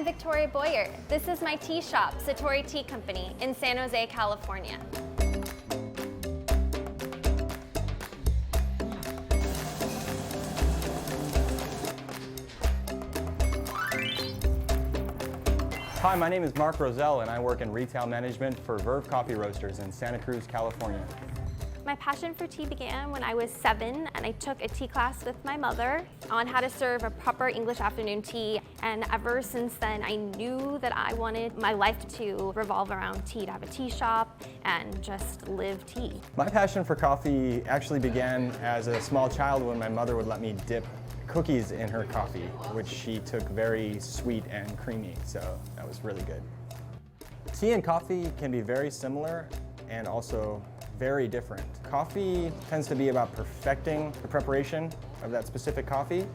I'm Victoria Boyer. This is my tea shop, Satori Tea Company, in San Jose, California. Hi, my name is Mark Roselle and I work in retail management for Verve Coffee Roasters in Santa Cruz, California. My passion for tea began when I was 7 and I took a tea class with my mother on how to serve a proper English afternoon tea. And ever since then, I knew that I wanted my life to revolve around tea, to have a tea shop and just live tea. My passion for coffee actually began as a small child when my mother would let me dip cookies in her coffee, which she took very sweet and creamy, so that was really good. Tea and coffee can be very similar and also very different. Coffee tends to be about perfecting the preparation of that specific coffee,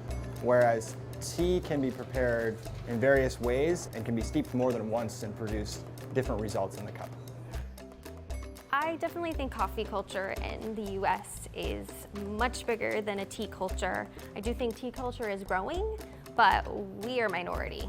whereas tea can be prepared in various ways and can be steeped more than once and produce different results in the cup. I definitely think coffee culture in the US is much bigger than a tea culture. I do think tea culture is growing, but we are minority.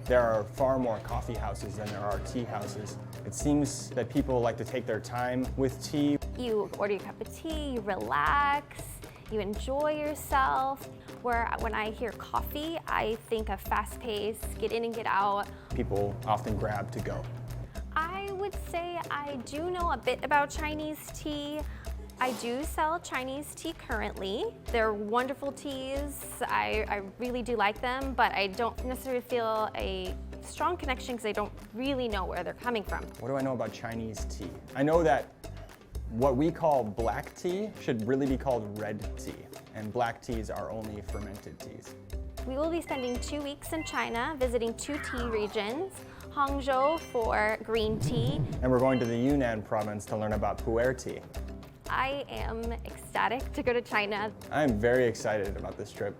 There are far more coffee houses than there are tea houses. It seems that people like to take their time with tea. You order your cup of tea, you relax, you enjoy yourself. Where when I hear coffee, I think of fast pace, get in and get out. People often grab to go. I would say I do know a bit about Chinese tea. I do sell Chinese tea currently. They're wonderful teas. I really do like them, but I don't necessarily feel a strong connection because I don't really know where they're coming from. What do I know about Chinese tea? I know that what we call black tea should really be called red tea, and black teas are only fermented teas. We will be spending 2 weeks in China visiting 2 tea regions, Hangzhou for green tea. And we're going to the Yunnan province to learn about pu'er tea. I am ecstatic to go to China. I'm very excited about this trip.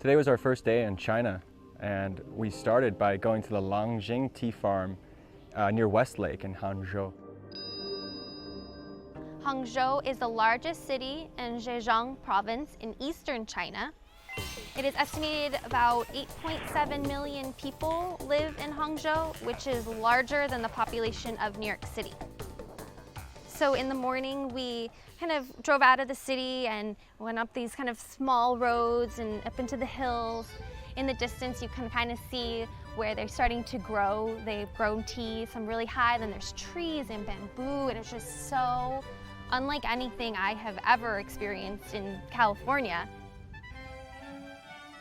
Today was our first day in China, and we started by going to the Langjing tea farm near Westlake in Hangzhou. Hangzhou is the largest city in Zhejiang province in eastern China. It is estimated about 8.7 million people live in Hangzhou, which is larger than the population of New York City. So in the morning, we kind of drove out of the city and went up these kind of small roads and up into the hills. In the distance, you can kind of see where they're starting to grow. They've grown tea, some really high, then there's trees and bamboo, and it's just so unlike anything I have ever experienced in California.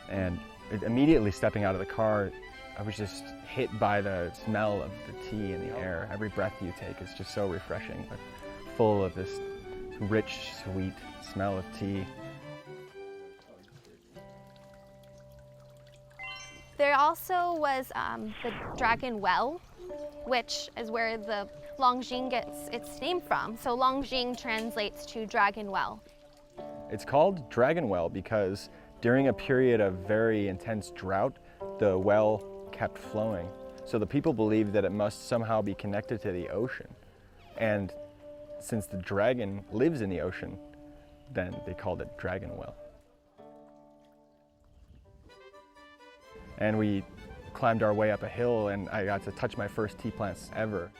And immediately stepping out of the car, I was just hit by the smell of the tea in the air. Every breath you take is just so refreshing, but full of this rich, sweet smell of tea. There also was the Dragon Well, which is where the Langjing gets its name from. So Langjing translates to Dragon Well. It's called Dragon Well because during a period of very intense drought, the well kept flowing. So the people believed that it must somehow be connected to the ocean. And since the dragon lives in the ocean, then they called it Dragon Well. And we climbed our way up a hill and I got to touch my first tea plants ever.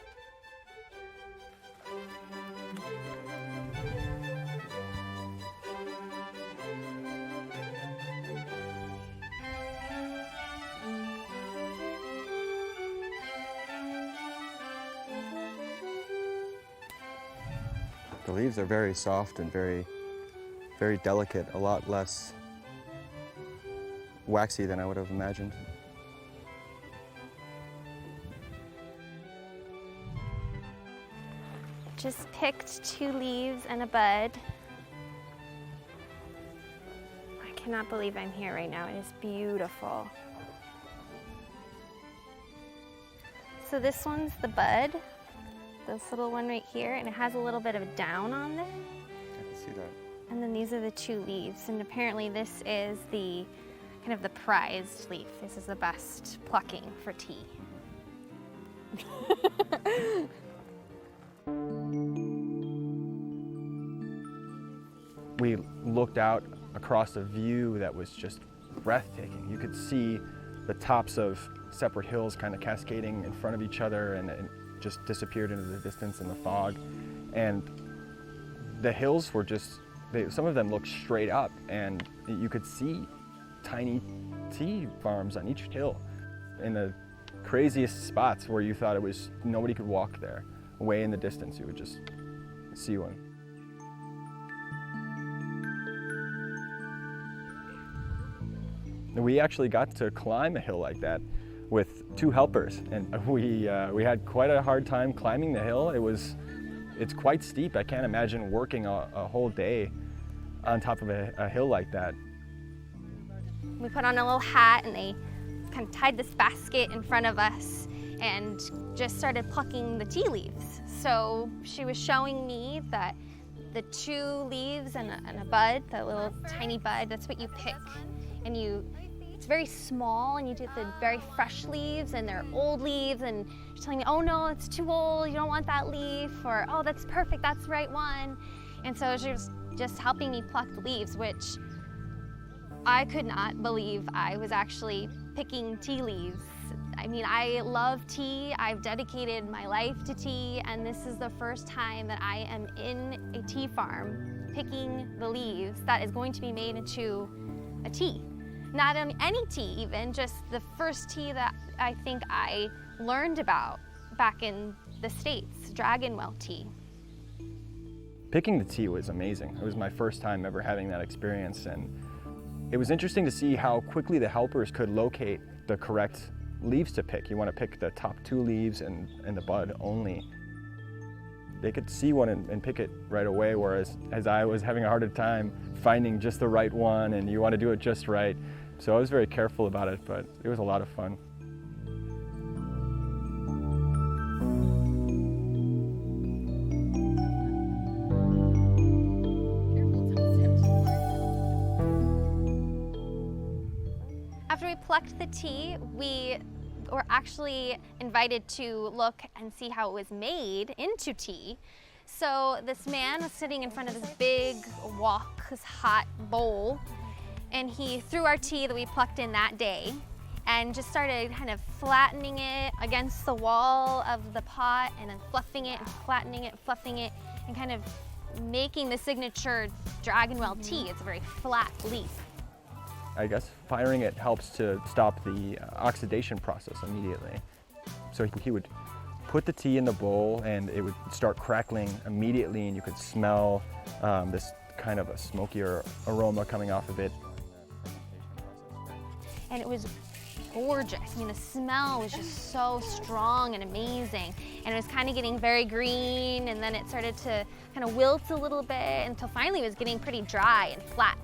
The leaves are very soft and very delicate, a lot less waxy than I would have imagined. Just picked 2 leaves and a bud. I cannot believe I'm here right now. It is beautiful. So this one's the bud, this little one right here, and it has a little bit of down on it. I can see that. And then these are the 2 leaves, and apparently this is the kind of the prized leaf. This is the best plucking for tea. We looked out across a view that was just breathtaking. You could see the tops of separate hills kind of cascading in front of each other, and it just disappeared into the distance in the fog. And the hills were just, some of them looked straight up, and you could see tiny tea farms on each hill in the craziest spots where you thought nobody could walk there. Way in the distance, you would just see one. We actually got to climb a hill like that with 2 helpers, and we had quite a hard time climbing the hill. It's quite steep. I can't imagine working a whole day on top of a hill like that. We put on a little hat, and they kind of tied this basket in front of us and just started plucking the tea leaves. So she was showing me that the 2 leaves and a bud, that little tiny bud, that's what you pick. And it's very small, and you get the very fresh leaves, and they're old leaves, and she's telling me, oh no, it's too old, you don't want that leaf, or oh, that's perfect, that's the right one. And so she was just helping me pluck the leaves, which I could not believe I was actually picking tea leaves. I mean, I love tea, I've dedicated my life to tea, and this is the first time that I am in a tea farm picking the leaves that is going to be made into a tea. Not any tea even, just the first tea that I think I learned about back in the States, dragon well tea. Picking the tea was amazing. It was my first time ever having that experience, and it was interesting to see how quickly the helpers could locate the correct leaves to pick. You want to pick the top 2 leaves and the bud only. They could see one and pick it right away, whereas I was having a harder time finding just the right one, and you want to do it just right. So I was very careful about it, but it was a lot of fun. After we plucked the tea, we were actually invited to look and see how it was made into tea. So this man was sitting in front of this big wok, this hot bowl, and he threw our tea that we plucked in that day and just started kind of flattening it against the wall of the pot, and then fluffing it and flattening it, fluffing it, and kind of making the signature dragon well tea. It's a very flat leaf. I guess firing it helps to stop the oxidation process immediately. So he would put the tea in the bowl, and it would start crackling immediately, and you could smell this kind of a smokier aroma coming off of it. And it was gorgeous. I mean, the smell was just so strong and amazing. And it was kind of getting very green, and then it started to kind of wilt a little bit until finally it was getting pretty dry and flat.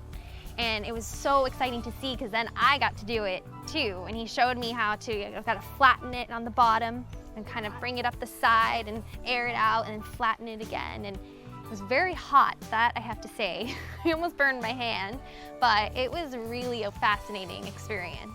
And it was so exciting to see, because then I got to do it too. And he showed me how to, I've got to flatten it on the bottom and kind of bring it up the side and air it out and then flatten it again. And it was very hot, that I have to say. I almost burned my hand, but it was really a fascinating experience.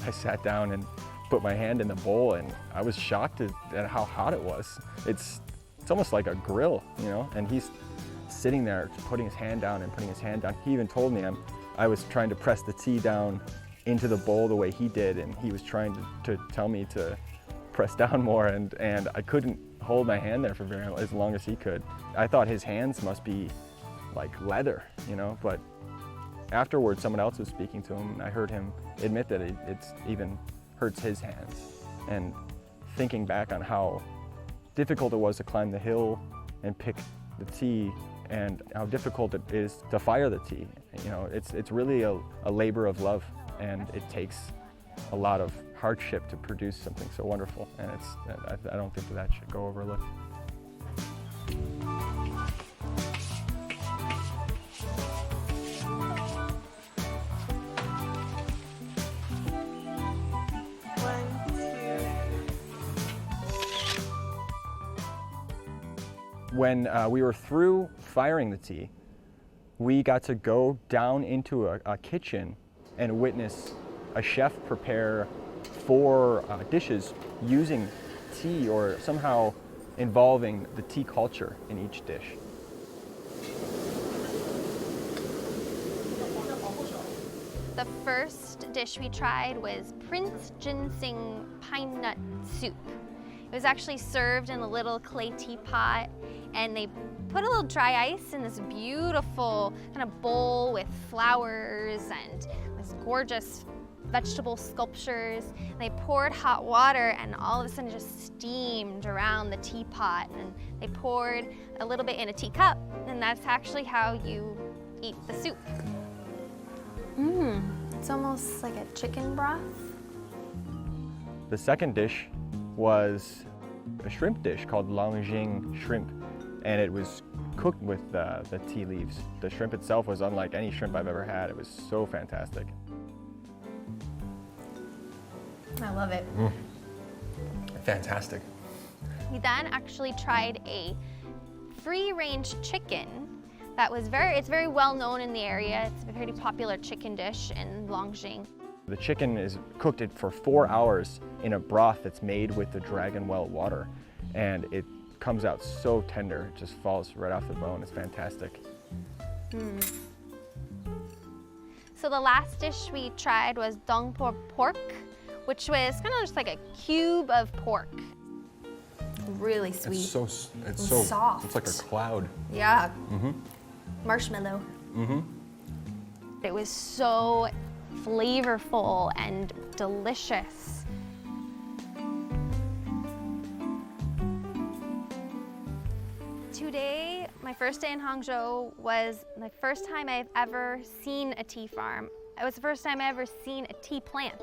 I sat down and put my hand in the bowl, and I was shocked at how hot it was. It's almost like a grill, you know, and he's sitting there putting his hand down and putting his hand down. He even told me I was trying to press the tea down into the bowl the way he did, and he was trying to tell me to press down more, and I couldn't hold my hand there for as long as he could. I thought his hands must be like leather, you know, but afterwards someone else was speaking to him, and I heard him admit that it's even hurts his hands. And thinking back on how difficult it was to climb the hill and pick the tea, and how difficult it is to fire the tea. You know, it's really a labor of love, and it takes a lot of hardship to produce something so wonderful. And I don't think that should go overlooked. When we were through firing the tea, we got to go down into a kitchen and witness a chef prepare 4 dishes using tea, or somehow involving the tea culture in each dish. The first dish we tried was Prince Ginseng pine nut soup. It was actually served in a little clay teapot, and they put a little dry ice in this beautiful kind of bowl with flowers and this gorgeous vegetable sculptures. And they poured hot water, and all of a sudden it just steamed around the teapot, and they poured a little bit in a teacup, and that's actually how you eat the soup. It's almost like a chicken broth. The second dish was a shrimp dish called Longjing shrimp, and it was cooked with the tea leaves. The shrimp itself was unlike any shrimp I've ever had. It was so fantastic. I love it. Fantastic. We then actually tried a free-range chicken that was it's very well known in the area. It's a very popular chicken dish in Longjing. The chicken is cooked for 4 hours in a broth that's made with the dragon well water, and it comes out so tender, it just falls right off the bone. It's fantastic. So the last dish we tried was dongpo pork, which was kind of just like a cube of pork. Really sweet. It's so soft. It's like a cloud. Yeah. Marshmallow. It was so flavorful and delicious. Today, my first day in Hangzhou, was the first time I've ever seen a tea farm. It was the first time I ever seen a tea plant.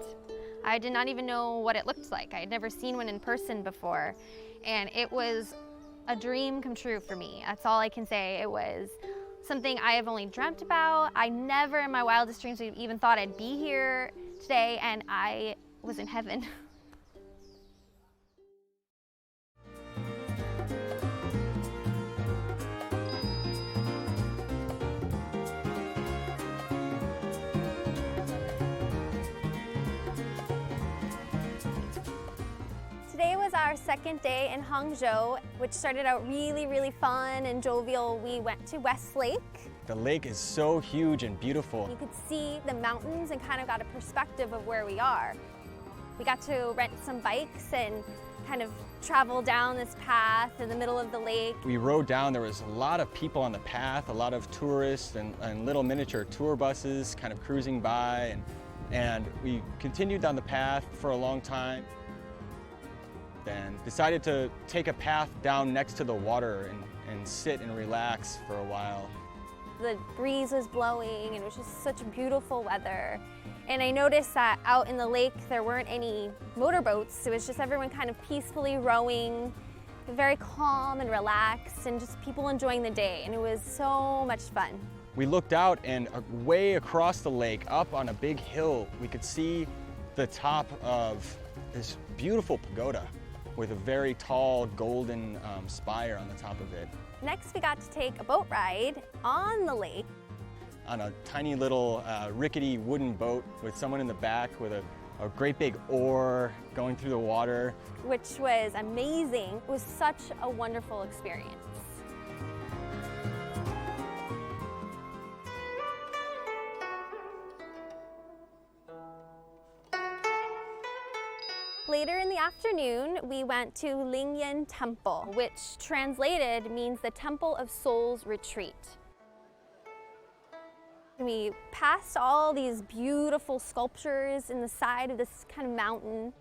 I did not even know what it looked like. I had never seen one in person before, and it was a dream come true for me. That's all I can say. It was something I have only dreamt about. I never in my wildest dreams even thought I'd be here today, and I was in heaven. Today was our second day in Hangzhou, which started out really fun and jovial. We went to West Lake. The lake is so huge and beautiful. You could see the mountains and kind of got a perspective of where we are. We got to rent some bikes and kind of travel down this path in the middle of the lake. We rode down, there was a lot of people on the path, a lot of tourists and little miniature tour buses kind of cruising by, and we continued down the path for a long time. Then decided to take a path down next to the water and sit and relax for a while. The breeze was blowing, and it was just such beautiful weather. And I noticed that out in the lake there weren't any motorboats. It was just everyone kind of peacefully rowing, very calm and relaxed, and just people enjoying the day. And it was so much fun. We looked out, and way across the lake, up on a big hill, we could see the top of this beautiful pagoda with a very tall golden spire on the top of it. Next, we got to take a boat ride on the lake. On a tiny little rickety wooden boat with someone in the back with a great big oar going through the water. Which was amazing. It was such a wonderful experience. Later in the afternoon, we went to Lingyan Temple, which translated means the Temple of Soul's Retreat. We passed all these beautiful sculptures in the side of this kind of mountain.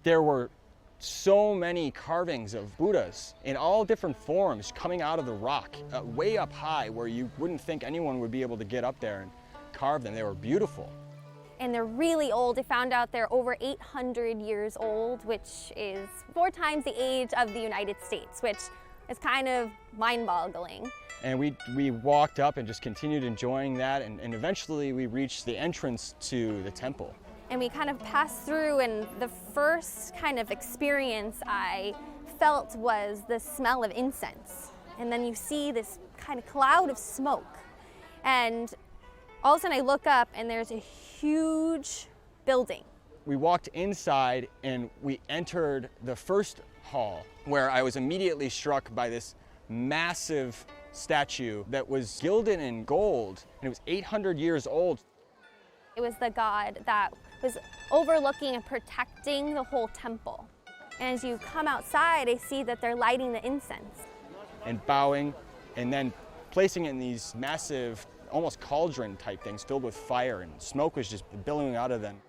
There were so many carvings of Buddhas in all different forms coming out of the rock, way up high where you wouldn't think anyone would be able to get up there and carve them. They were beautiful. And they're really old. They found out they're over 800 years old, which is 4 times the age of the United States, which is kind of mind-boggling. And we walked up and just continued enjoying that, and eventually we reached the entrance to the temple. And we kind of passed through, and the first kind of experience I felt was the smell of incense. And then you see this kind of cloud of smoke. And all of a sudden I look up and there's a huge building. We walked inside and we entered the first hall, where I was immediately struck by this massive statue that was gilded in gold, and it was 800 years old. It was the god that was overlooking and protecting the whole temple. And as you come outside, I see that they're lighting the incense. And bowing, and then placing it in these massive, almost cauldron type things filled with fire, and smoke was just billowing out of them.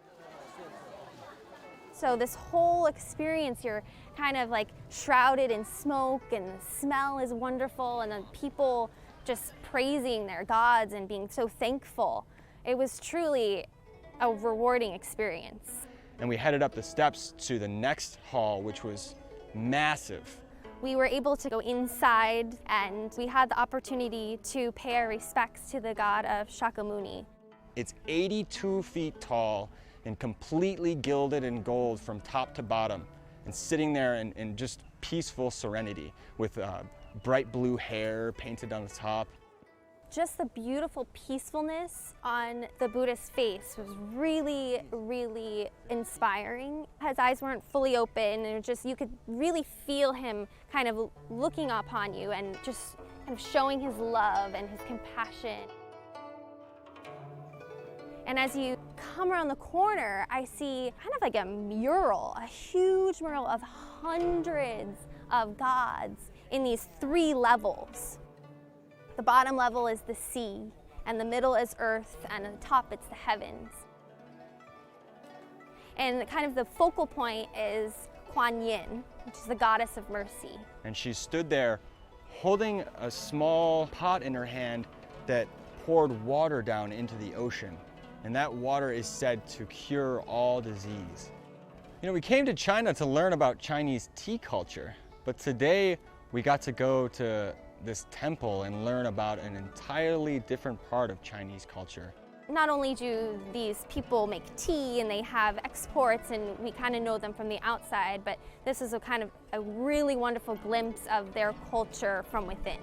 So this whole experience, you're kind of like shrouded in smoke, and the smell is wonderful, and the people just praising their gods and being so thankful. It was truly a rewarding experience. And we headed up the steps to the next hall, which was massive. We were able to go inside, and we had the opportunity to pay our respects to the god of Shakyamuni. It's 82 feet tall and completely gilded in gold from top to bottom, and sitting there in just peaceful serenity with bright blue hair painted on the top. Just the beautiful peacefulness on the Buddha's face was really, really inspiring. His eyes weren't fully open, and you could really feel him kind of looking upon you and just kind of showing his love and his compassion. And as you come around the corner, I see kind of like a mural, a huge mural of hundreds of gods in these 3 levels. The bottom level is the sea, and the middle is earth, and at the top it's the heavens. And kind of the focal point is Kuan Yin, which is the goddess of mercy. And she stood there holding a small pot in her hand that poured water down into the ocean. And that water is said to cure all disease. You know, we came to China to learn about Chinese tea culture, but today we got to go to this temple and learn about an entirely different part of Chinese culture. Not only do these people make tea and they have exports and we kind of know them from the outside, but this is a kind of a really wonderful glimpse of their culture from within.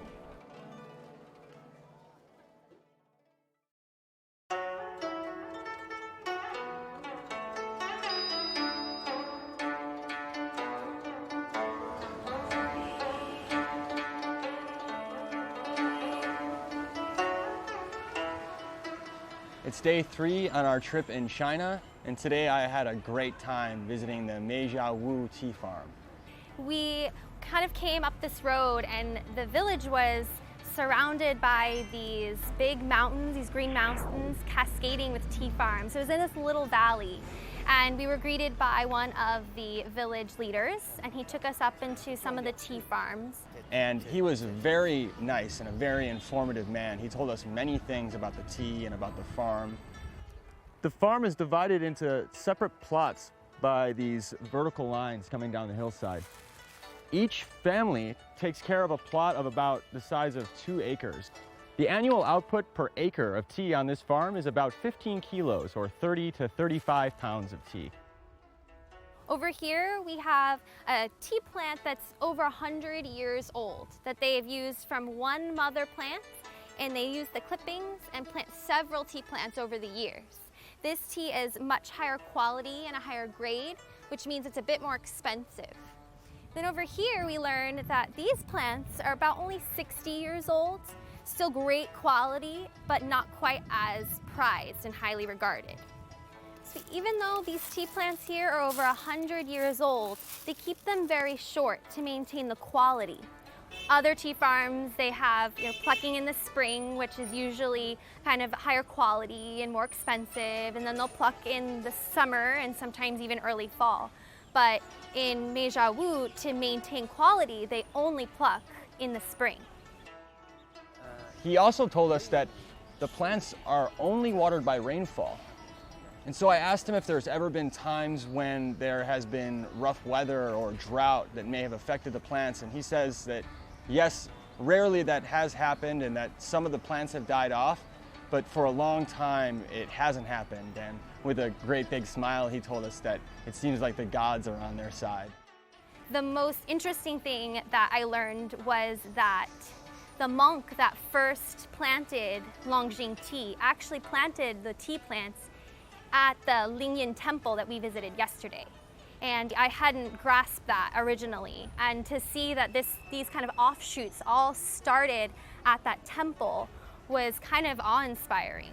It's day 3 on our trip in China, and today I had a great time visiting the Meijiawu tea farm. We kind of came up this road, and the village was surrounded by these big mountains, these green mountains cascading with tea farms. It was in this little valley, and we were greeted by one of the village leaders, and he took us up into some of the tea farms. And he was very nice and a very informative man. He told us many things about the tea and about the farm. The farm is divided into separate plots by these vertical lines coming down the hillside. Each family takes care of a plot of about the size of 2 acres. The annual output per acre of tea on this farm is about 15 kilos, or 30 to 35 pounds of tea. Over here we have a tea plant that's over 100 years old that they have used from one mother plant, and they use the clippings and plant several tea plants over the years. This tea is much higher quality and a higher grade, which means it's a bit more expensive. Then over here we learned that these plants are about only 60 years old, still great quality, but not quite as prized and highly regarded. So even though these tea plants here are over 100 years old, they keep them very short to maintain the quality. Other tea farms, they have plucking in the spring, which is usually kind of higher quality and more expensive, and then they'll pluck in the summer and sometimes even early fall. But in Meijiawu, to maintain quality, they only pluck in the spring. He also told us that the plants are only watered by rainfall. And so I asked him if there's ever been times when there has been rough weather or drought that may have affected the plants, and he says that yes, rarely that has happened and that some of the plants have died off, but for a long time it hasn't happened. And with a great big smile, he told us that it seems like the gods are on their side. The most interesting thing that I learned was that the monk that first planted Longjing tea actually planted the tea plants at the Lingyan temple that we visited yesterday. And I hadn't grasped that originally. And to see that these kind of offshoots all started at that temple was kind of awe-inspiring.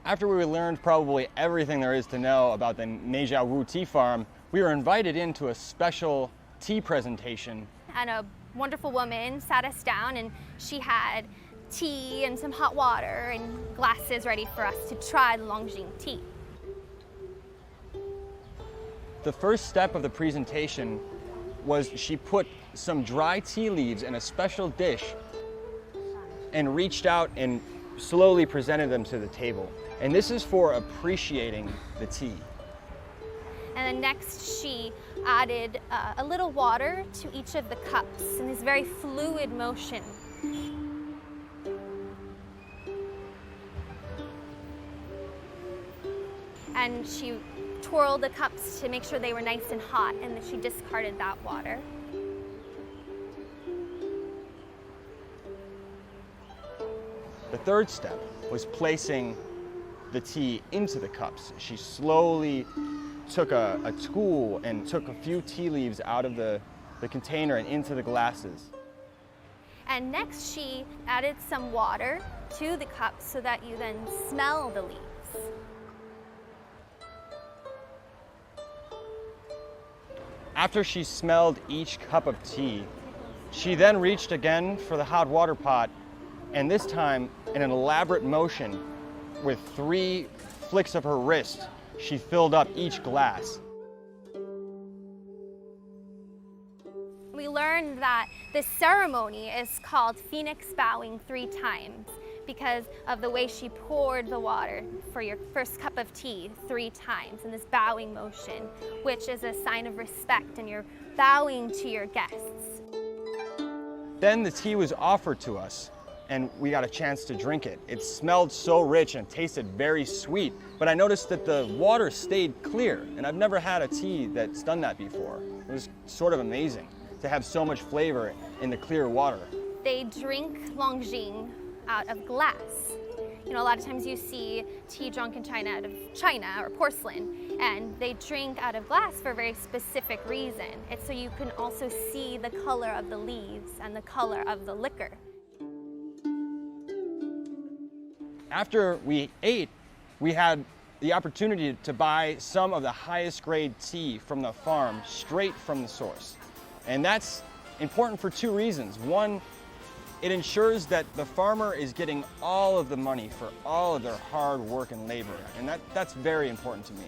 After we learned probably everything there is to know about the Meijiawu tea farm, we were invited into a special tea presentation. And a wonderful woman sat us down, and she had tea and some hot water and glasses ready for us to try the Longjing tea. The first step of the presentation was she put some dry tea leaves in a special dish and reached out and slowly presented them to the table. And this is for appreciating the tea. And then next she added a little water to each of the cups in this very fluid motion. And she twirled the cups to make sure they were nice and hot, and then she discarded that water. The third step was placing the tea into the cups. She slowly took a tool and took a few tea leaves out of the container and into the glasses. And next she added some water to the cups so that you then smell the leaves. After she smelled each cup of tea, she then reached again for the hot water pot, and this time, in an elaborate motion, with 3 flicks of her wrist, she filled up each glass. We learned that this ceremony is called phoenix bowing 3 times because of the way she poured the water for your first cup of tea 3 times in this bowing motion, which is a sign of respect, and you're bowing to your guests. Then the tea was offered to us, and we got a chance to drink it. It smelled so rich and tasted very sweet, but I noticed that the water stayed clear, and I've never had a tea that's done that before. It was sort of amazing to have so much flavor in the clear water. They drink Longjing out of glass. A lot of times you see tea drunk in China out of china or porcelain, and they drink out of glass for a very specific reason. It's so you can also see the color of the leaves and the color of the liquor. After we ate, we had the opportunity to buy some of the highest grade tea from the farm straight from the source. And that's important for 2 reasons. One, it ensures that the farmer is getting all of the money for all of their hard work and labor, and that's very important to me.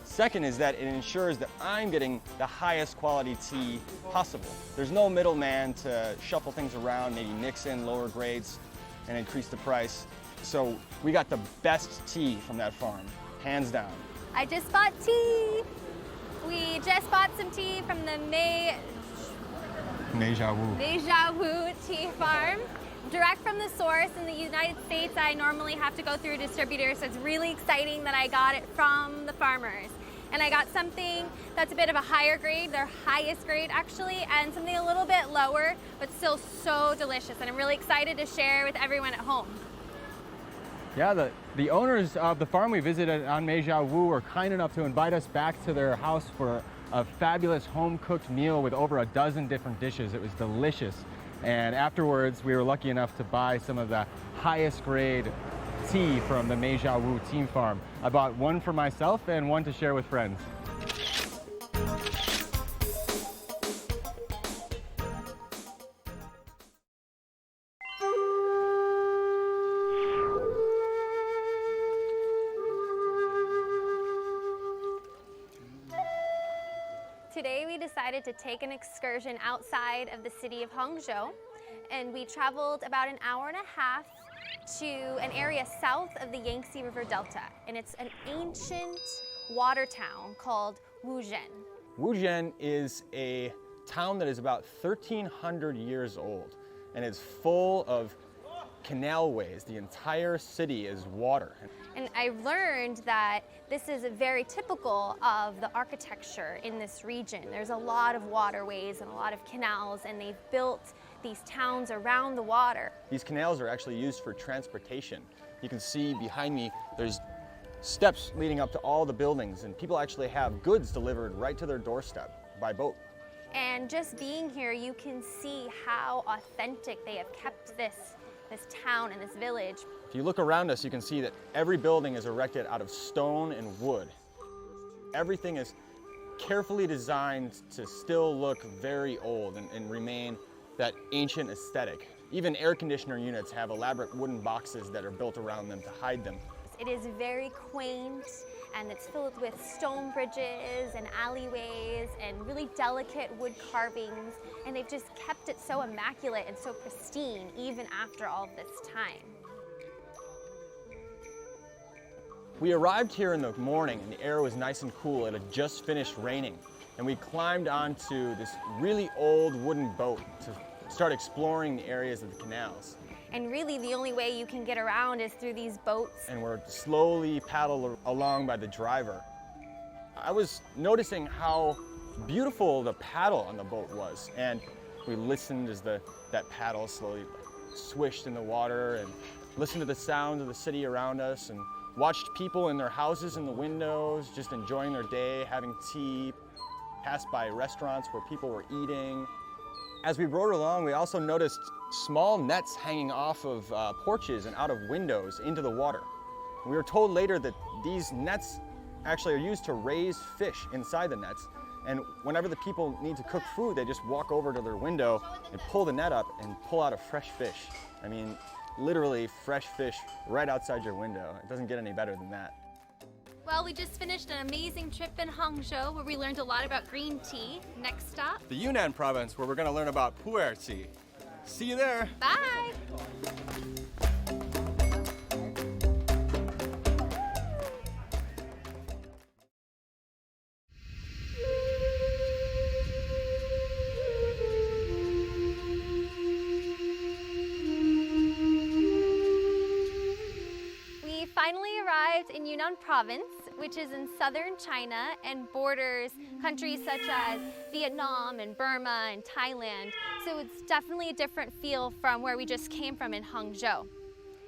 Second is that it ensures that I'm getting the highest quality tea possible. There's no middleman to shuffle things around, maybe mix in lower grades and increase the price. So we got the best tea from that farm, hands down. I just bought tea. We just bought some tea from the Meijiawu tea farm, direct from the source. In the United States, I normally have to go through a distributor, so it's really exciting that I got it from the farmers. And I got something that's a bit of a higher grade, their highest grade actually, and something a little bit lower, but still so delicious. And I'm really excited to share with everyone at home. Yeah, the owners of the farm we visited on Meijiawu were kind enough to invite us back to their house for a fabulous home-cooked meal with over a dozen different dishes. It was delicious. And afterwards, we were lucky enough to buy some of the highest grade tea from the Meijiawu tea farm. I bought one for myself and one to share with friends. decided to take an excursion outside of the city of Hangzhou, and we traveled about an hour and a half to an area south of the Yangtze River Delta, and it's an ancient water town called Wuzhen. Wuzhen is a town that is about 1,300 years old, and it's full of canalways. The entire city is water. And I learned that this is very typical of the architecture in this region. There's a lot of waterways and a lot of canals, and they've built these towns around the water. These canals are actually used for transportation. You can see behind me, there's steps leading up to all the buildings, and people actually have goods delivered right to their doorstep by boat. And just being here, you can see how authentic they have kept this town and this village. If you look around us, you can see that every building is erected out of stone and wood. Everything is carefully designed to still look very old and remain that ancient aesthetic. Even air conditioner units have elaborate wooden boxes that are built around them to hide them. It is very quaint, and it's filled with stone bridges and alleyways and really delicate wood carvings, and they've just kept it so immaculate and so pristine even after all of this time. We arrived here in the morning and the air was nice and cool. It had just finished raining, and we climbed onto this really old wooden boat to start exploring the areas of the canals. And really the only way you can get around is through these boats. And we're slowly paddled along by the driver. I was noticing how beautiful the paddle on the boat was, and we listened as that paddle slowly swished in the water, and listened to the sounds of the city around us, and watched people in their houses in the windows just enjoying their day, having tea, passed by restaurants where people were eating. As we rode along, we also noticed small nets hanging off of porches and out of windows into the water. We were told later that these nets actually are used to raise fish inside the nets, and whenever the people need to cook food, they just walk over to their window and pull the net up and pull out a fresh fish. I mean, literally fresh fish right outside your window. It doesn't get any better than that. Well, we just finished an amazing trip in Hangzhou where we learned a lot about green tea. Next stop, The Yunnan province, where we're going to learn about pu'er tea. See you there. bye! We finally arrived in Yunnan province, which is in southern China and borders countries such as Vietnam and Burma and Thailand. So it's definitely a different feel from where we just came from in Hangzhou.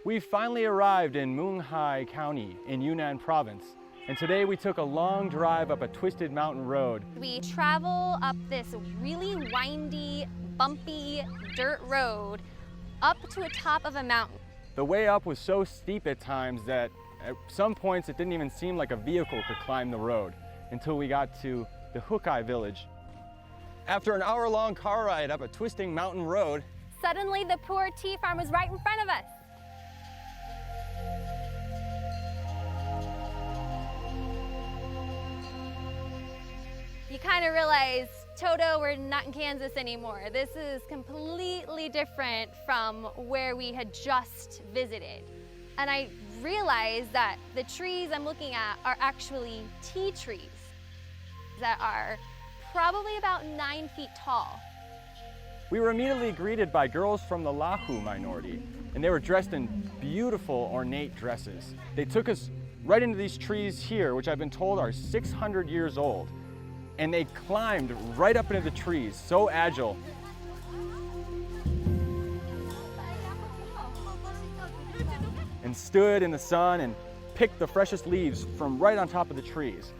We finally arrived in Munghai County in Yunnan province, and today we took a long drive up a twisted mountain road. We travel up this really windy, bumpy dirt road up to the top of a mountain. The way up was so steep at times that at some points it didn't even seem like a vehicle could climb the road until we got to the Hukai village. After an hour-long car ride up a twisting mountain road, Suddenly the pu'er tea farm was right in front of us. You kind of realize, Toto, we're not in Kansas anymore. This is completely different from where we had just visited. And I realized that the trees I'm looking at are actually tea trees that are probably about 9 feet tall. We were immediately greeted by girls from the Lahu minority, and they were dressed in beautiful, ornate dresses. They took us right into these trees here, which I've been told are 600 years old, and they climbed right up into the trees, so agile. And stood in the sun and picked the freshest leaves from right on top of the trees.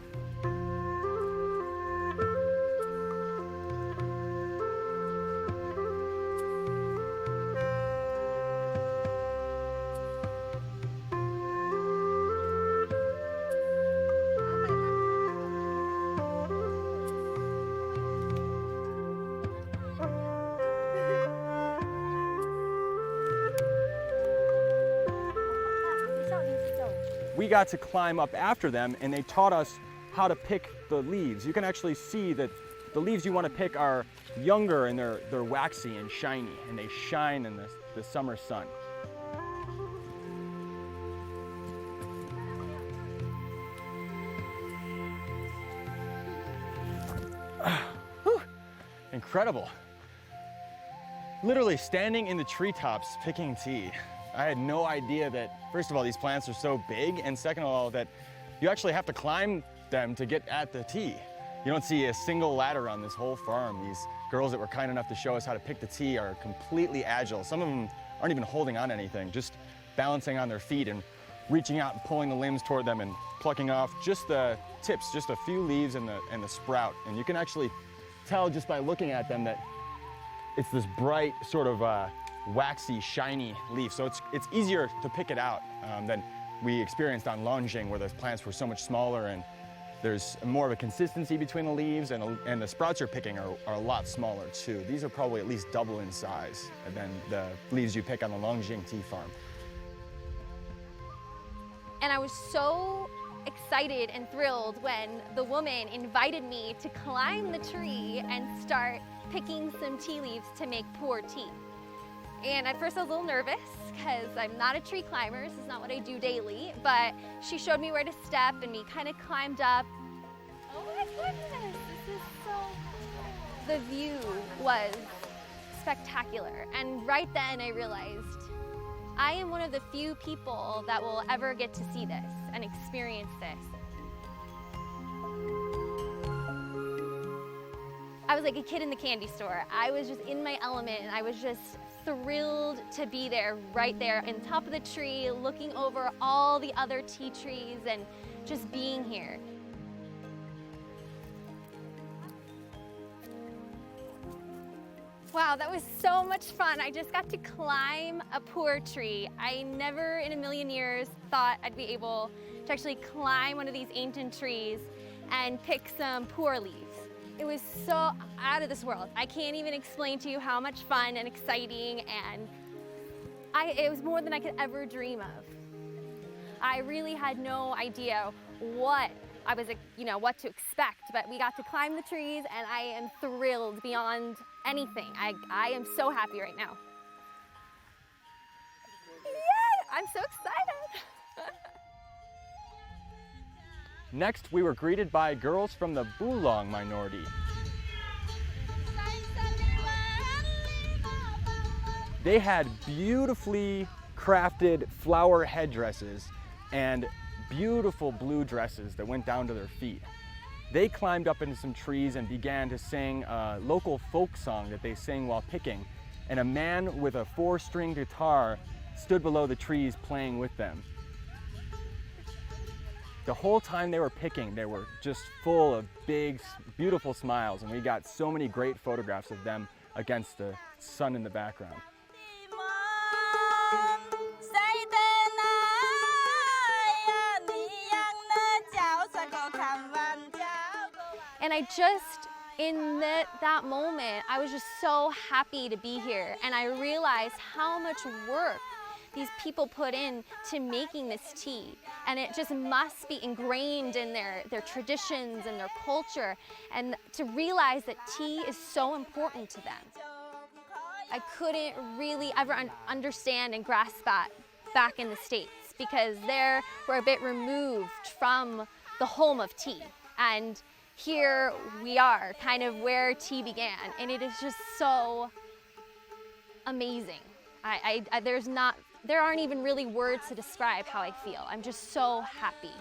We got to climb up after them, and they taught us how to pick the leaves. You can actually see that the leaves you want to pick are younger and they're waxy and shiny, and they shine in the summer sun. Incredible. Literally standing in the treetops picking tea. I had no idea that, first of all, these plants are so big, and second of all, that you actually have to climb them to get at the tea. You don't see a single ladder on this whole farm. These girls that were kind enough to show us how to pick the tea are completely agile. Some of them aren't even holding on to anything, just balancing on their feet and reaching out and pulling the limbs toward them and plucking off just the tips, just a few leaves and the sprout. And you can actually tell just by looking at them that it's this bright sort of waxy, shiny leaf. So it's easier to pick it out than we experienced on Longjing, where those plants were so much smaller and there's more of a consistency between the leaves, and the sprouts you're picking are a lot smaller too. These are probably at least double in size than the leaves you pick on the Longjing tea farm. And I was so excited and thrilled when the woman invited me to climb the tree and start picking some tea leaves to make pu'er tea. And at first I was a little nervous because I'm not a tree climber. This is not what I do daily, but she showed me where to step and we kind of climbed up. Oh my goodness, this is so cool. The view was spectacular. And right then I realized I am one of the few people that will ever get to see this and experience this. I was like a kid in the candy store. I was just in my element, and I was just thrilled to be there, right there on top of the tree, looking over all the other tea trees and just being here. Wow, that was so much fun. I just got to climb a pu'er tree. I never in a million years thought I'd be able to actually climb one of these ancient trees and pick some pu'er leaves. It was so out of this world. I can't even explain to you how much fun and exciting, and it was more than I could ever dream of. I really had no idea what what to expect, but we got to climb the trees, and I am thrilled beyond anything. I am so happy right now. Yay! I'm so excited. Next, we were greeted by girls from the Bulong minority. They had beautifully crafted flower headdresses and beautiful blue dresses that went down to their feet. They climbed up into some trees and began to sing a local folk song that they sing while picking, and a man with a 4-string guitar stood below the trees playing with them. The whole time they were picking, they were just full of big, beautiful smiles, and we got so many great photographs of them against the sun in the background. And I just, in that moment, I was just so happy to be here, and I realized how much work these people put in to making this tea, and it just must be ingrained in their traditions and their culture, and to realize that tea is so important to them. I couldn't really ever understand and grasp that back in the States, because there we're a bit removed from the home of tea, and here we are, kind of where tea began, and it is just so amazing. There aren't even really words to describe how I feel. I'm just so happy.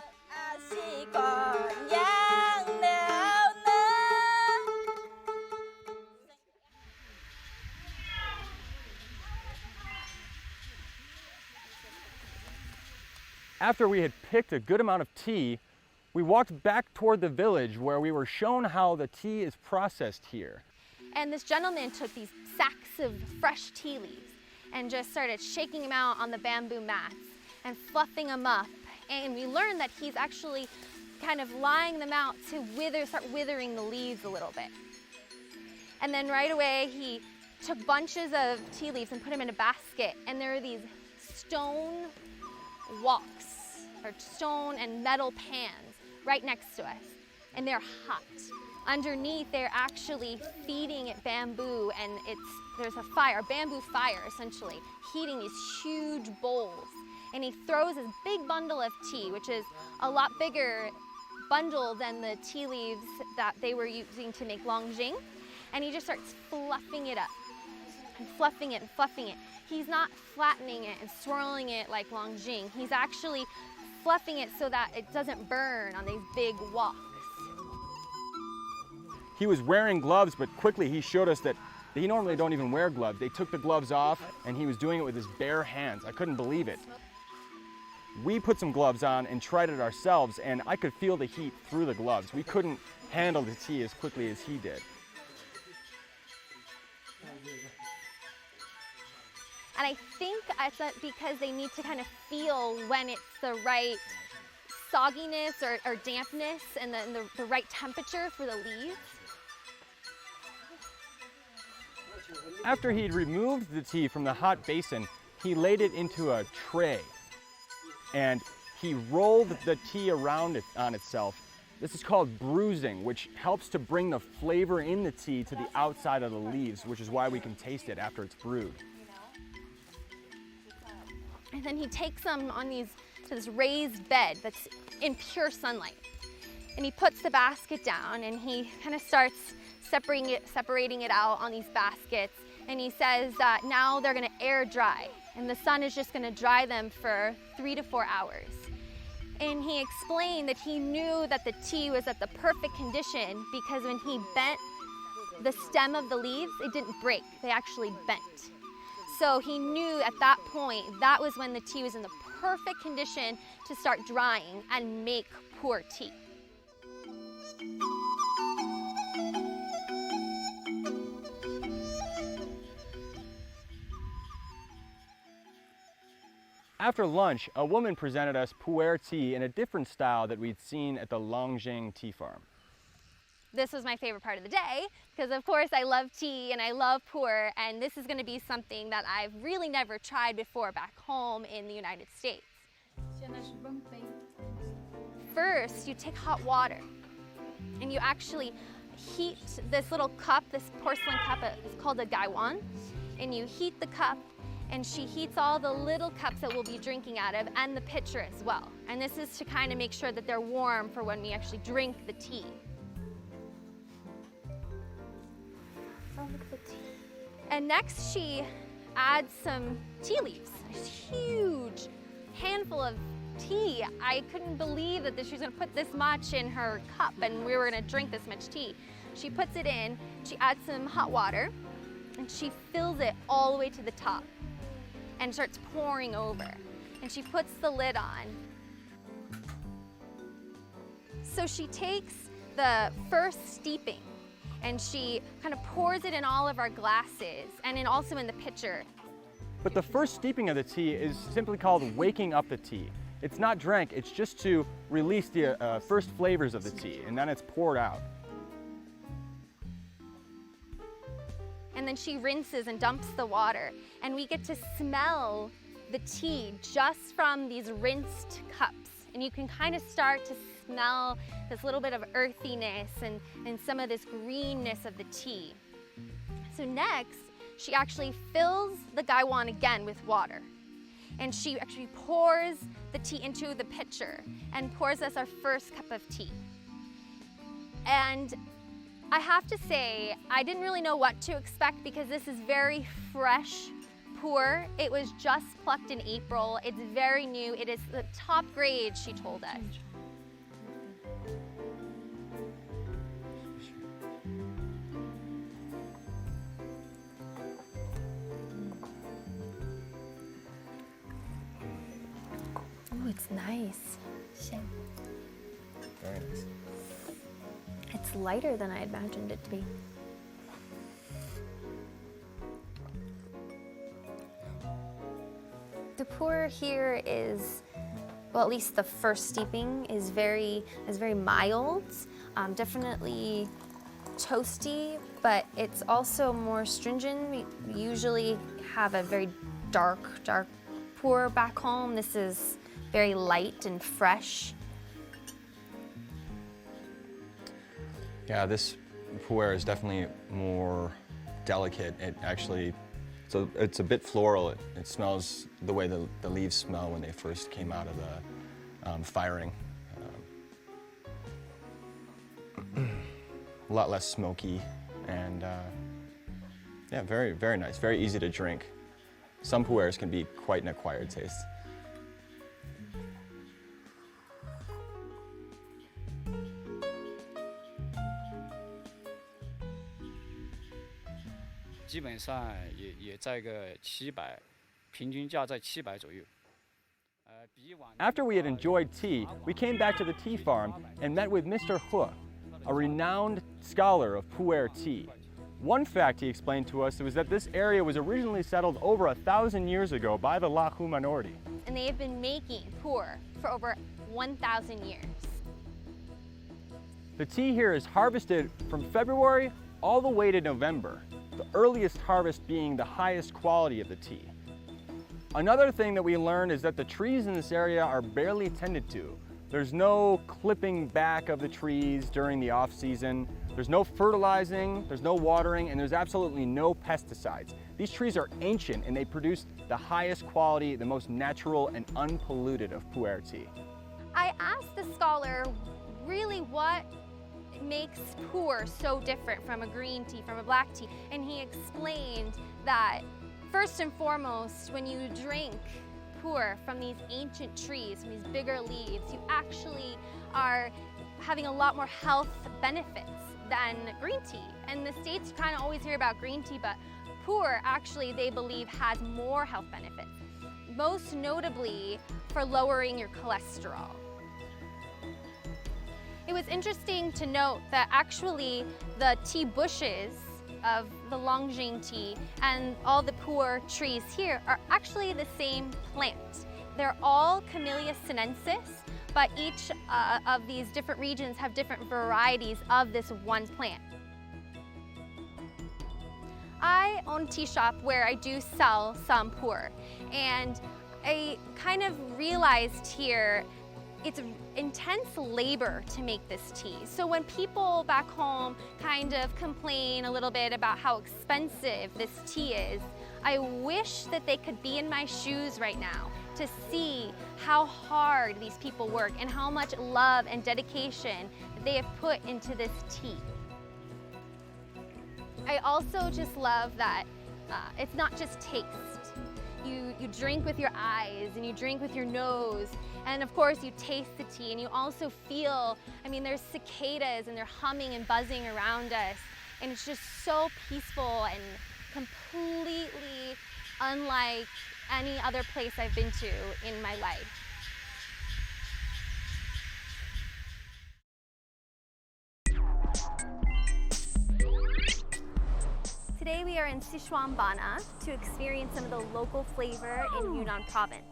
After we had picked a good amount of tea, we walked back toward the village where we were shown how the tea is processed here. And this gentleman took these sacks of fresh tea leaves and just started shaking them out on the bamboo mats and fluffing them up. And we learned that he's actually kind of lying them out to start withering the leaves a little bit. And then right away, he took bunches of tea leaves and put them in a basket. And there are these stone woks, or stone and metal pans right next to us. And they're hot. underneath they're actually feeding it bamboo, and there's a fire, a bamboo fire essentially, heating these huge bowls. And he throws this big bundle of tea, which is a lot bigger bundle than the tea leaves that they were using to make longjing. And he just starts fluffing it up, and fluffing it and fluffing it. He's not flattening it and swirling it like longjing. He's actually fluffing it so that it doesn't burn on these big woks. He was wearing gloves, but quickly he showed us that he normally don't even wear gloves. They took the gloves off, and he was doing it with his bare hands. I couldn't believe it. We put some gloves on and tried it ourselves, and I could feel the heat through the gloves. We couldn't handle the tea as quickly as he did. And I think it's because they need to kind of feel when it's the right sogginess or dampness and the right temperature for the leaves. After he'd removed the tea from the hot basin, he laid it into a tray, and he rolled the tea around on itself. This is called bruising, which helps to bring the flavor in the tea to the outside of the leaves, which is why we can taste it after it's brewed. And then he takes them on to this raised bed that's in pure sunlight. And he puts the basket down, and he kind of starts separating it out on these baskets. And he says that now they're gonna air dry, and the sun is just gonna dry them for 3 to 4 hours. And he explained that he knew that the tea was at the perfect condition because when he bent the stem of the leaves, it didn't break, they actually bent. So he knew at that point, that was when the tea was in the perfect condition to start drying and make pu'er tea. After lunch, a woman presented us pu'er tea in a different style that we'd seen at the Longjing tea farm. This was my favorite part of the day because of course I love tea and I love pu'er, and this is going to be something that I've really never tried before back home in the United States. First, you take hot water and you actually heat this little cup, this porcelain cup, it's called a gaiwan, and you heat the cup, and she heats all the little cups that we'll be drinking out of and the pitcher as well. And this is to kind of make sure that they're warm for when we actually drink the tea. Oh, look at the tea. And next she adds some tea leaves, a huge handful of tea. I couldn't believe that she was gonna put this much in her cup and we were gonna drink this much tea. She puts it in, she adds some hot water, and she fills it all the way to the top and starts pouring over. And she puts the lid on. So she takes the first steeping and she kind of pours it in all of our glasses and also in the pitcher. But the first steeping of the tea is simply called waking up the tea. It's not drank, it's just to release the first flavors of the tea, and then it's poured out. And then she rinses and dumps the water, and we get to smell the tea just from these rinsed cups. And you can kind of start to smell this little bit of earthiness and some of this greenness of the tea. So next, she actually fills the gaiwan again with water. And she actually pours the tea into the pitcher and pours us our first cup of tea. And I have to say, I didn't really know what to expect because this is very fresh pu'er. It was just plucked in April. It's very new. It is the top grade, she told us. Oh, it's nice. Very nice. It's lighter than I imagined it to be. The pu'er here is, well, at least the first steeping is very mild, definitely toasty, but it's also more stringent. We usually have a very dark pu'er back home. This is very light and fresh. Yeah, this pu'er is definitely more delicate. So it's a bit floral. It smells the way the leaves smell when they first came out of the firing. A lot less smoky and yeah, very, very nice, very easy to drink. Some pu'ers can be quite an acquired taste. 基本上也在个700，平均价在700左右。 After we had enjoyed tea, we came back to the tea farm and met with Mr. He, a renowned scholar of pu'er tea. One fact he explained to us was that this area was originally settled over 1,000 years ago by the Lahu minority. And they have been making pu'er for over 1,000 years. The tea here is harvested from February all the way to November, the earliest harvest being the highest quality of the tea. Another thing that we learned is that the trees in this area are barely tended to. There's no clipping back of the trees during the off-season. There's no fertilizing, there's no watering, and there's absolutely no pesticides. These trees are ancient and they produce the highest quality, the most natural and unpolluted of pu'er tea. I asked the scholar really what makes pu'er so different from a green tea, from a black tea, and he explained that first and foremost, when you drink pu'er from these ancient trees, from these bigger leaves, you actually are having a lot more health benefits than green tea. And the States kind of always hear about green tea, but pu'er actually, they believe, has more health benefits, most notably for lowering your cholesterol. It was interesting to note that actually the tea bushes of the Longjing tea and all the pu'er trees here are actually the same plant. They're all Camellia sinensis, but each of these different regions have different varieties of this one plant. I own a tea shop where I do sell some pu'er, and I kind of realized here it's intense labor to make this tea. So when people back home kind of complain a little bit about how expensive this tea is, I wish that they could be in my shoes right now to see how hard these people work and how much love and dedication they have put into this tea. I also just love that it's not just taste. You drink with your eyes and you drink with your nose, and of course you taste the tea, and you also feel, I mean, there's cicadas and they're humming and buzzing around us, and it's just so peaceful and completely unlike any other place I've been to in my life. Today we are in Sichuanbana to experience some of the local flavor in Yunnan province.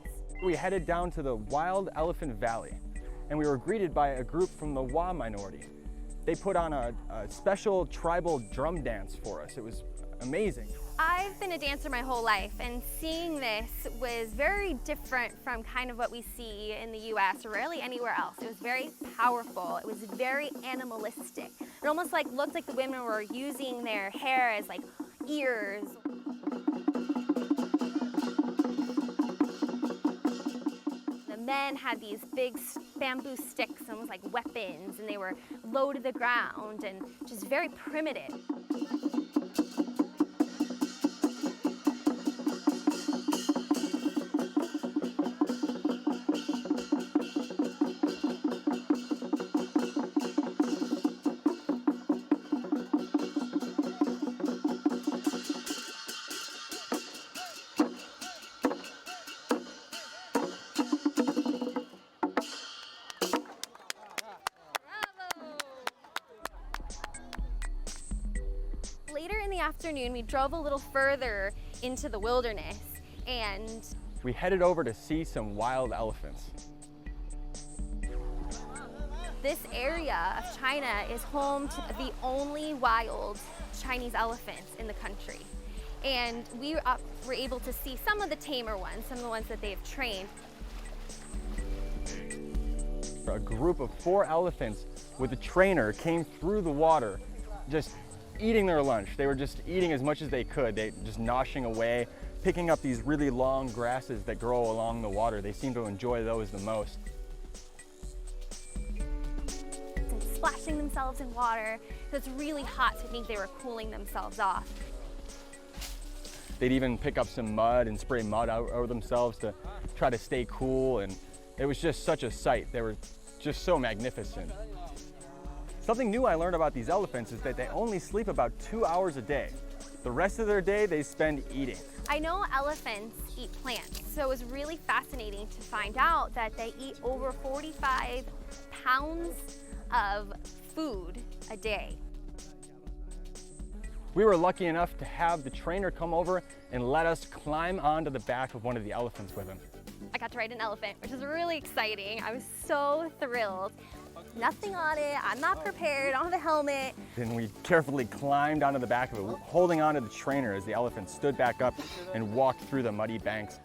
We headed down to the Wild Elephant Valley, and we were greeted by a group from the Hua minority. They put on a special tribal drum dance for us. It was amazing. I've been a dancer my whole life, and seeing this was very different from kind of what we see in the US or really anywhere else. It was very powerful. It was very animalistic. It almost looked like the women were using their hair as like ears. The men had these big bamboo sticks, almost like weapons, and they were low to the ground and just very primitive. Later in the afternoon, we drove a little further into the wilderness, and We headed over to see some wild elephants. this area of China is home to the only wild Chinese elephants in the country. And we were able to see some of the tamer ones, some of the ones that they've trained. A group of 4 elephants with a trainer came through the water, just eating their lunch. They were just eating as much as they could. They just noshing away, picking up these really long grasses that grow along the water. They seem to enjoy those the most. And splashing themselves in water. So it's really hot, so I think they were cooling themselves off. They'd even pick up some mud and spray mud out over themselves to try to stay cool, and it was just such a sight. They were just so magnificent. Something new I learned about these elephants is that they only sleep about 2 hours a day. The rest of their day they spend eating. I know elephants eat plants, so it was really fascinating to find out that they eat over 45 pounds of food a day. We were lucky enough to have the trainer come over and let us climb onto the back of one of the elephants with him. I got to ride an elephant, which is really exciting. I was so thrilled. Nothing on it, I'm not prepared, I don't have a helmet. Then we carefully climbed onto the back of it, holding onto the trainer as the elephant stood back up and walked through the muddy banks.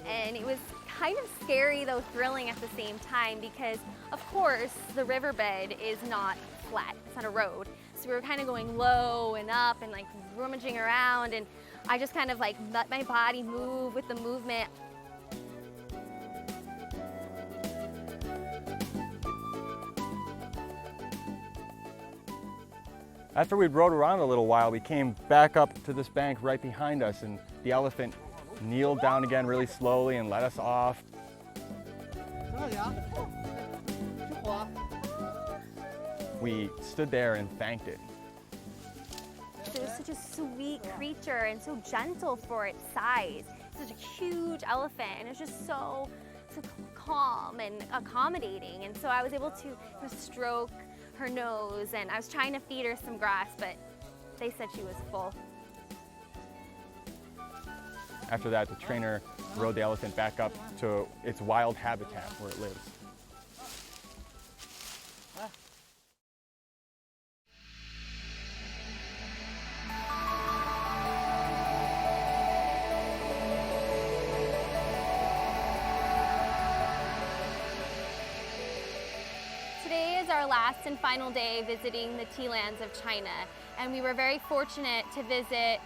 And it was kind of scary, though thrilling at the same time, because of course the riverbed is not flat, it's not a road. So we were kind of going low and up and like rummaging around, and I just kind of like let my body move with the movement. After we'd rode around a little while, we came back up to this bank right behind us, and the elephant kneeled down again really slowly and let us off. We stood there and thanked it. It was such a sweet creature and so gentle for its size. Such a huge elephant, and it's just so calm and accommodating. And so I was able to stroke her nose, and I was trying to feed her some grass, but they said she was full. After that, the trainer rode the elephant back up to its wild habitat where it lives. Today is our last and final day visiting the tea lands of China, and we were very fortunate to visit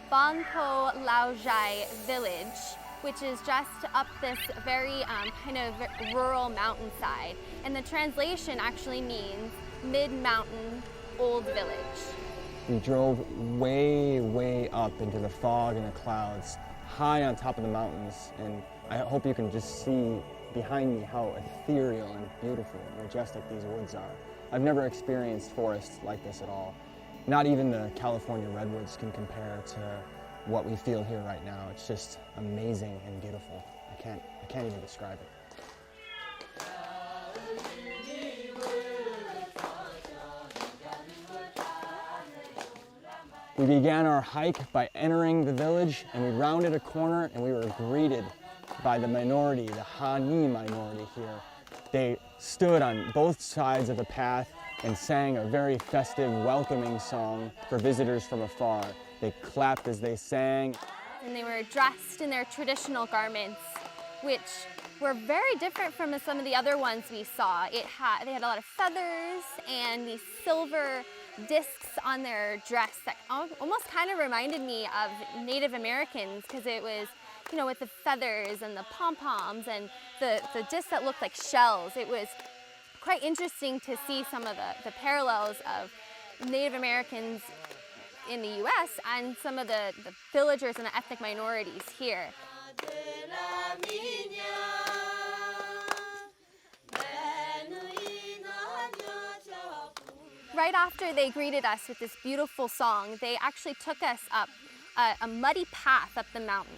Bangpo Laojai village, which is just up this very kind of rural mountainside. And the translation actually means mid-mountain old village. We drove way, way up into the fog and the clouds, high on top of the mountains, and I hope you can just see behind me how ethereal and beautiful and majestic these woods are. I've never experienced forests like this at all. Not even the California redwoods can compare to what we feel here right now. It's just amazing and beautiful. I can't even describe it. We began our hike by entering the village, and we rounded a corner and we were greeted by the minority, the Hani minority here. They stood on both sides of the path and sang a very festive, welcoming song for visitors from afar. They clapped as they sang. And they were dressed in their traditional garments, which were very different from some of the other ones we saw. They had a lot of feathers and these silver discs on their dress that almost kind of reminded me of Native Americans, because it was, you know, with the feathers and the pom-poms and the discs that looked like shells. It was quite interesting to see some of the parallels of Native Americans in the US and some of the villagers and the ethnic minorities here. Right after they greeted us with this beautiful song, they actually took us up a muddy path up the mountain.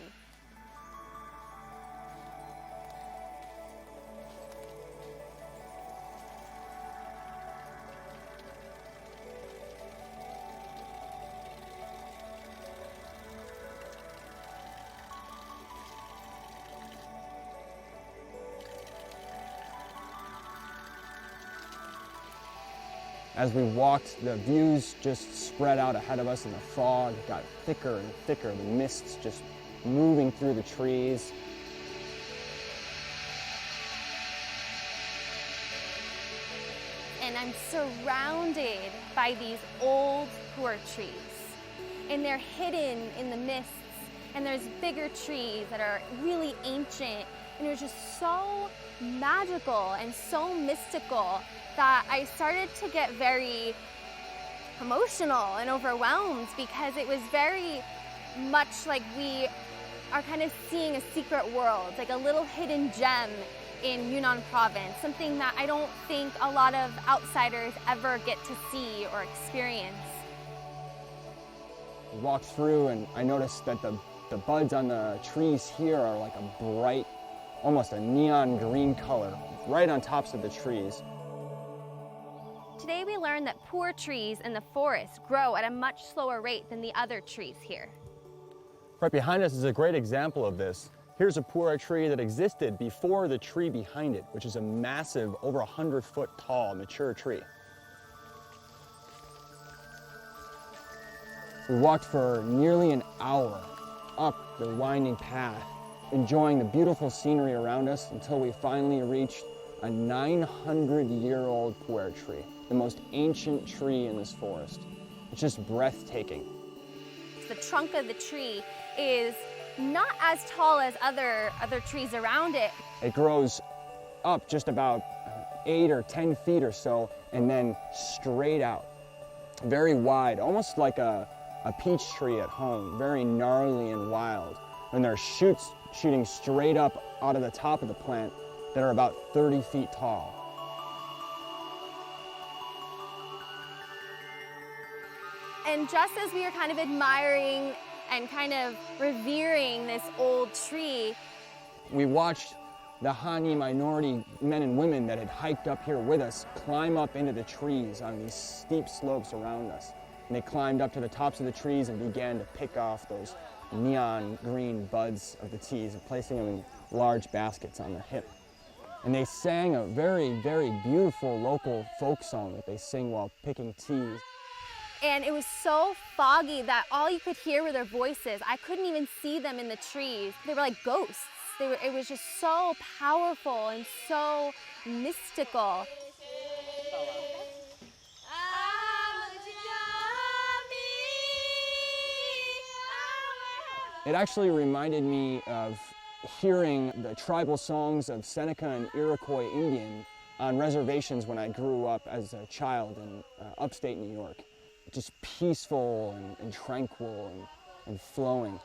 As we walked, the views just spread out ahead of us, and the fog got thicker and thicker, the mists just moving through the trees. surrounded by these old pu'er trees. And they're hidden in the mists, and there's bigger trees that are really ancient. And it was just so magical and so mystical that I started to get very emotional and overwhelmed, because it was very much like we are kind of seeing a secret world, like a little hidden gem in Yunnan province, something that I don't think a lot of outsiders ever get to see or experience. We walked through and I noticed that the buds on the trees here are like a bright, almost a neon green color, right on tops of the trees. Today we learned that pu'er trees in the forest grow at a much slower rate than the other trees here. Right behind us is a great example of this. Here's a pu'er tree that existed before the tree behind it, which is a massive, over 100-foot tall, mature tree. We walked for nearly an hour up the winding path, enjoying the beautiful scenery around us until we finally reached a 900-year-old pu'er tree, the most ancient tree in this forest. It's just breathtaking. The trunk of the tree is not as tall as other trees around it. It grows up just about 8 or 10 feet or so, and then straight out, very wide, almost like a peach tree at home, very gnarly and wild. And there are shoots shooting straight up out of the top of the plant that are about 30 feet tall. And just as we were kind of admiring and kind of revering this old tree, We watched the Hani minority men and women that had hiked up here with us climb up into the trees on these steep slopes around us. And they climbed up to the tops of the trees and began to pick off those neon green buds of the teas and placing them in large baskets on their hip. And they sang a very, very beautiful local folk song that they sing while picking teas. and it was so foggy that all you could hear were their voices. I couldn't even see them in the trees. They were like ghosts. It was just so powerful and so mystical. It actually reminded me of hearing the tribal songs of Seneca and Iroquois Indian on reservations when I grew up as a child in upstate New York. Just peaceful and tranquil and flowing.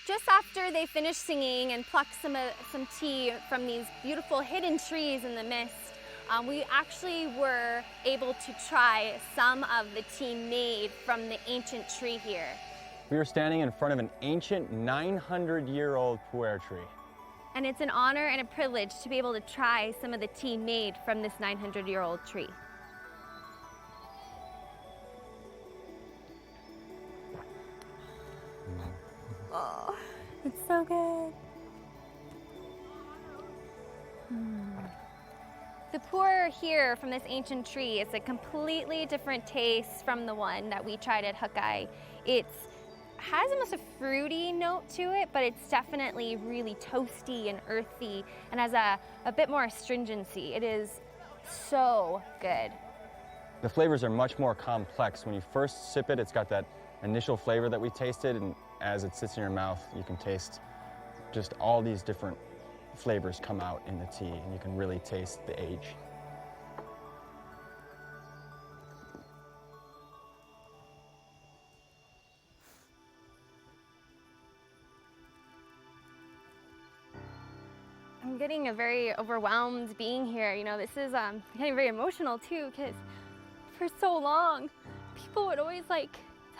Just after they finished singing and plucked some tea from these beautiful hidden trees in the mist, we actually were able to try some of the tea made from the ancient tree here. We were standing in front of an ancient 900-year-old pu'er tree. And it's an honor and a privilege to be able to try some of the tea made from this 900-year-old tree. Oh, it's so good. The pu'er here from this ancient tree is a completely different taste from the one that we tried at Hukai. It has almost a fruity note to it, but it's definitely really toasty and earthy and has a bit more astringency. It is so good. The flavors are much more complex. When you first sip it, it's got that initial flavor that we tasted, and as it sits in your mouth, you can taste just all these different flavors come out in the tea, and you can really taste the age. I'm getting very overwhelmed being here. You know, this is getting very emotional too, because for so long, people would always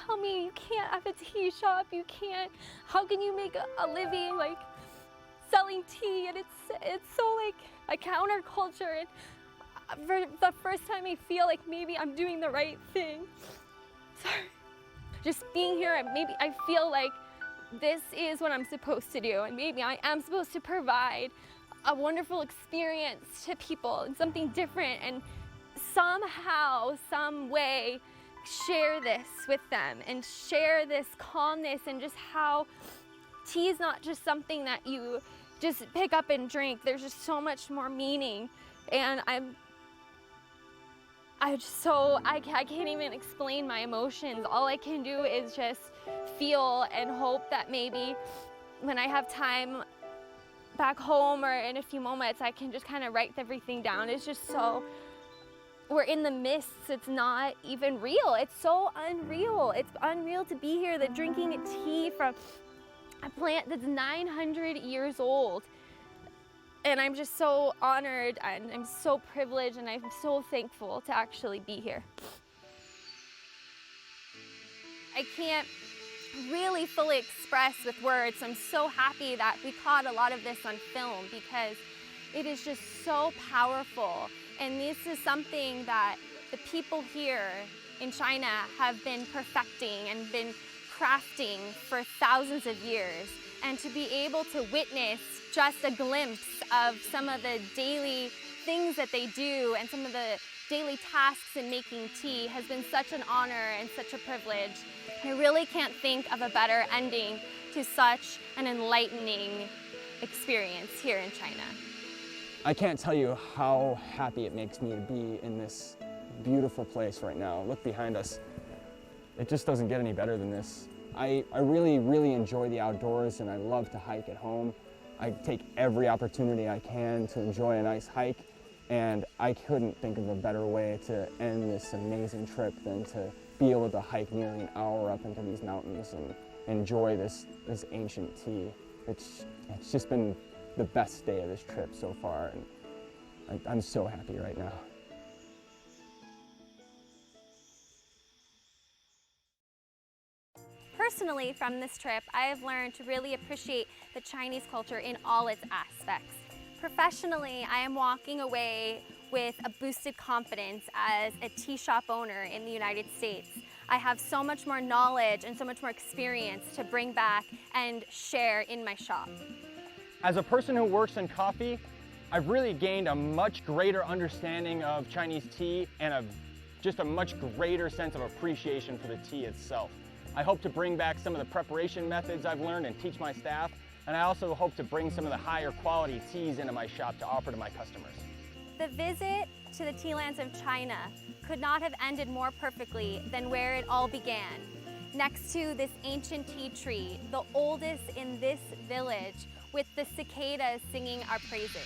tell me, you can't have a tea shop, you can't, how can you make a living selling tea? And it's so a counterculture, and for the first time I feel like maybe I'm doing the right thing. Sorry. Just being here, maybe I feel like this is what I'm supposed to do, and maybe I am supposed to provide a wonderful experience to people and something different, and somehow, some way, share this with them and share this calmness and just how tea is not just something that you just pick up and drink. There's just so much more meaning, and I can't even explain my emotions. All I can do is just feel and hope that maybe when I have time back home or in a few moments, I can just kind of write everything down. It's just so, we're in the mists. It's not even real. It's so unreal. It's unreal to be here, that drinking tea from a plant that's 900 years old. And I'm just so honored and I'm so privileged and I'm so thankful to actually be here. I can't really fully express with words. I'm so happy that we caught a lot of this on film because it is just so powerful. And this is something that the people here in China have been perfecting and been crafting for thousands of years. And to be able to witness just a glimpse of some of the daily things that they do and some of the daily tasks in making tea has been such an honor and such a privilege. I really can't think of a better ending to such an enlightening experience here in China. I can't tell you how happy it makes me to be in this beautiful place right now. Look behind us. It just doesn't get any better than this. I really, really enjoy the outdoors and I love to hike at home. I take every opportunity I can to enjoy a nice hike, and I couldn't think of a better way to end this amazing trip than to be able to hike nearly an hour up into these mountains and enjoy this ancient tea. It's just been the best day of this trip so far, and I'm so happy right now. Personally, from this trip, I have learned to really appreciate the Chinese culture in all its aspects. Professionally, I am walking away with a boosted confidence as a tea shop owner in the United States. I have so much more knowledge and so much more experience to bring back and share in my shop. As a person who works in coffee, I've really gained a much greater understanding of Chinese tea and just a much greater sense of appreciation for the tea itself. I hope to bring back some of the preparation methods I've learned and teach my staff, and I also hope to bring some of the higher quality teas into my shop to offer to my customers. The visit to the tea lands of China could not have ended more perfectly than where it all began. Next to this ancient tea tree, the oldest in this village, with the cicadas singing our praises.